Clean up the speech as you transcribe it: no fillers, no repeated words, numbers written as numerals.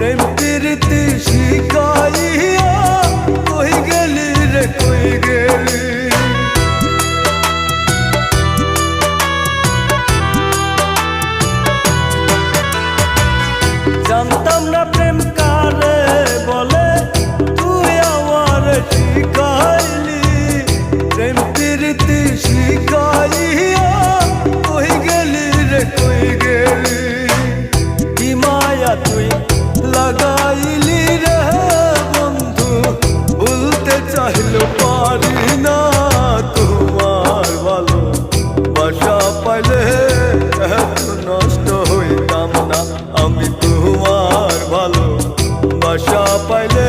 প্রেম প্রীতি শিখাইয়া কই গেলি রে কই গেলি। জানতাম না প্রেম কারে বলে তুই আমার শিখাইলি। প্রেম প্রীতি শিখাইয়া কই গেলি রে কই গেলি। কি মায়া তুই লাগাইলি রে বন্ধু, ভুলতে চাইলেও পারি না তোমার ভালো বাসা পাইলে এত নষ্ট হইতাম না আমি। তোমার ভালো বাসা পাইলে